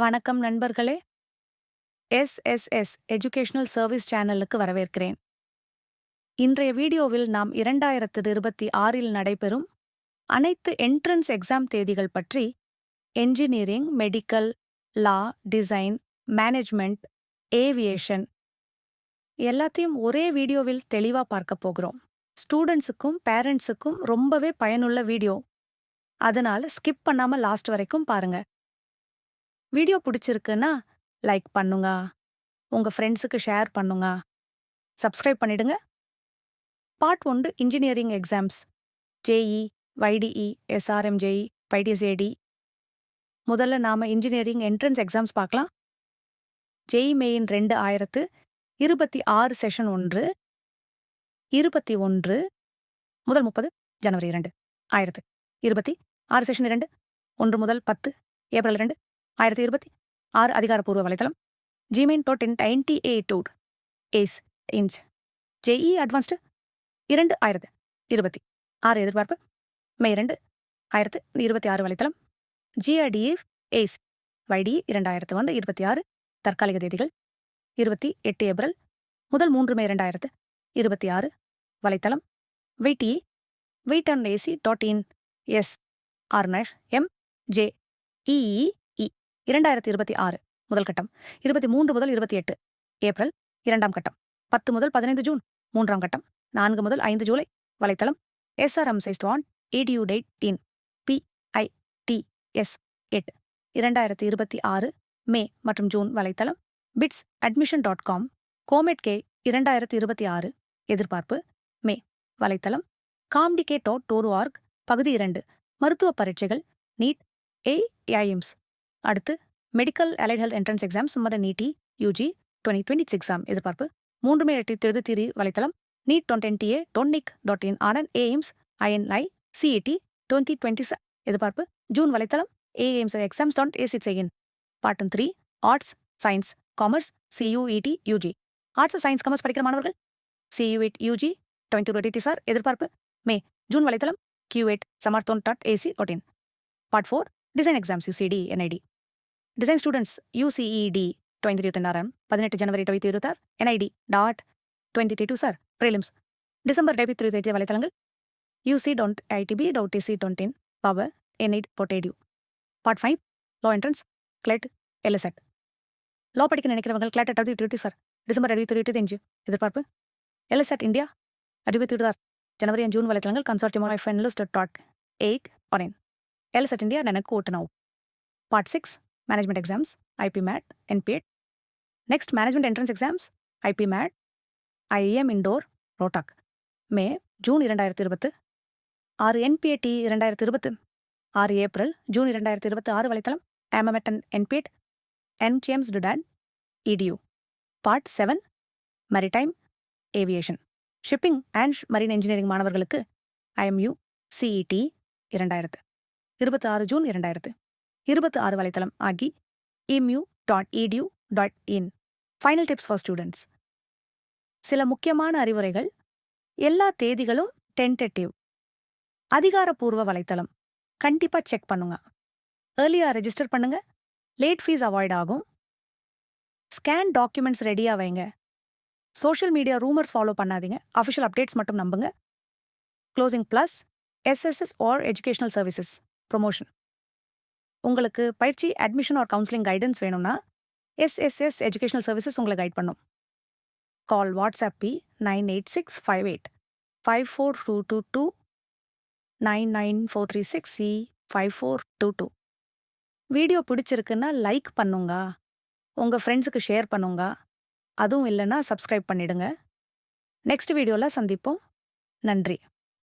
வணக்கம் நண்பர்களே. SSS educational service சேனலுக்கு வரவேற்கிறேன். இன்றைய வீடியோவில் நாம் 2026இல் நடைபெறும் அனைத்து என்ட்ரன்ஸ் எக்ஸாம் தேதிகள் பற்றி என்ஜினியரிங், மெடிக்கல், லா, டிசைன், மேனேஜ்மெண்ட், ஏவியேஷன் எல்லாத்தையும் ஒரே வீடியோவில் தெளிவா பார்க்க போகிறோம். ஸ்டூடெண்ட்ஸுக்கும் பேரண்ட்ஸுக்கும் ரொம்பவே பயனுள்ள வீடியோ. அதனால ஸ்கிப் பண்ணாம லாஸ்ட் வரைக்கும் பாருங்க. வீடியோ பிடிச்சிருக்குன்னா லைக் பண்ணுங்க, உங்க ஃப்ரெண்ட்ஸுக்கு ஷேர் பண்ணுங்க, சப்ஸ்கிரைப் பண்ணிடுங்க. Part 1 engineering exams JEE, VITEEE, SRM JEE, BITSAT. முதல்ல நாம இன்ஜினியரிங் என்ட்ரன்ஸ் எக்ஸாம்ஸ் பார்க்கலாம். ஜேஇ மெயின் 2026 செஷன் 1 21 முதல் 30 ஜனவரி 2026 செஷன் 2 1 முதல் 10 ஏப்ரல் 2026 அதிகாரப்பூர்வ வலைத்தளம் gmain.in ace inch JE advanced 2026 எதிர்பார்ப்பு மே 2026 வலைத்தளம் ஜிஆர்டிஎஃப் ஏஸ் வைடி 2026 தற்காலிக தேதிகள் 28 ஏப்ரல் முதல் 3 மே 2026 வலைத்தளம் வெயிட்டிஏ waitonAC.in எஸ் ஆர்னஷ் எம் ஜே இஇஇ 2026 முதல் கட்டம் 23 முதல் 28 ஏப்ரல் 2ஆம் கட்டம் 10 முதல் 15 ஜூன் 3ஆம் கட்டம் 4 முதல் 5 ஜூலை வலைத்தளம் srm/edu date in PITS 8 2026 மே மற்றும் ஜூன் வலைத்தளம் bits admission.com comet.k 2026 எதிர்பார்ப்பு மே வலைத்தளம் comdk.org பகுதி 2 மருத்துவ பரீட்சைகள் நீட் ஏஐஎம்ஸ். அடுத்து medical allied health entrance exams மற்றும் நீட்டி யூஜி 2026 எக்ஸாம் எதிர்பார்ப்பு 3 மே 2023 வலைத்தளம் நீட் .nta .nic.in ஆனன் ஏஎம்ஸ் ஐஎன்ஐ சிஇடி 2026 எதிர்பார்ப்பு ஜூன் வலைத்தளம் AIIMS exams .ac.in. Part 3 arts, science, commerce, CUET UG. Arts, science, commerce படிக்கிற மாணவர்கள் சியூஇட் யூஜி 2026 எதிர்பார்ப்பு மே ஜூன் வலைத்தளம் Q8 samarthon.ac.in. Part 4 design exams UCEED NID. Design students UCEED 2026 18 ஜனவரி 2026 NID .2022 prelims December 2023 வலைத்தளங்கள் uc.itb.ac.in பவர் NID பொட்டேடியூ. Part 5 law entrance CLAT LSAT. Law படிக்க நினைக்கிறவங்க கிளெட் 2026 டிசம்பர் 2025 எதிர்பார்ப்பு எல்எஸ்எட் இந்தியா 2026 ஜனவரி ஜூன் வலைத்தளங்கள் consortium of finalist.8 LSAT India எனக்கு ஓட்டுனவு. Part 6 management exams IPMAT NPAT. Next management entrance exams IPMAT IIM Indore Rohtak May June 2026 NPAT 2026 April June 2026 வலைத்தளம் ஆமமெட்டன் NPAT NMIMS டுடான் இடியூ. Part 7 maritime aviation shipping and marine engineering மாணவர்களுக்கு IMU CET 2026 June 2026 வலைத்தளம் ஆகி imu.edu.in. Final tips for students. சில முக்கியமான அறிவுரைகள். எல்லா தேதிகளும் டென்டேட்டிவ். அதிகாரப்பூர்வ வலைத்தளம் கண்டிப்பா செக் பண்ணுங்க. ஏர்லியா ரெஜிஸ்டர் பண்ணுங்க. லேட் ஃபீஸ் அவாய்ட் ஆகும். ஸ்கேன் டாக்குமெண்ட்ஸ் ரெடியா வைங்க. சோஷியல் மீடியா ரூமர்ஸ் ஃபாலோ பண்ணாதீங்க. அஃபிஷியல் அப்டேட்ஸ் மட்டும் நம்புங்க. Closing plus SSS R educational services promotion. உங்களுக்கு பயிற்சி, அட்மிஷன் ஆர் கவுன்சிலிங் கைடன்ஸ் வேணும்னா எஸ்எஸ்எஸ் எஜுகேஷனல் சர்வீசஸ் உங்களை கைட் பண்ணும். கால் வாட்ஸ்அப் பி 98658 54222 99436 C 5422. வீடியோ பிடிச்சிருக்குன்னா லைக் பண்ணுங்க, உங்க ஃப்ரெண்ட்ஸுக்கு ஷேர் பண்ணுங்க. அதுவும் இல்லைன்னா சப்ஸ்கிரைப் பண்ணிடுங்க. நெக்ஸ்ட் வீடியோல சந்திப்போம். நன்றி.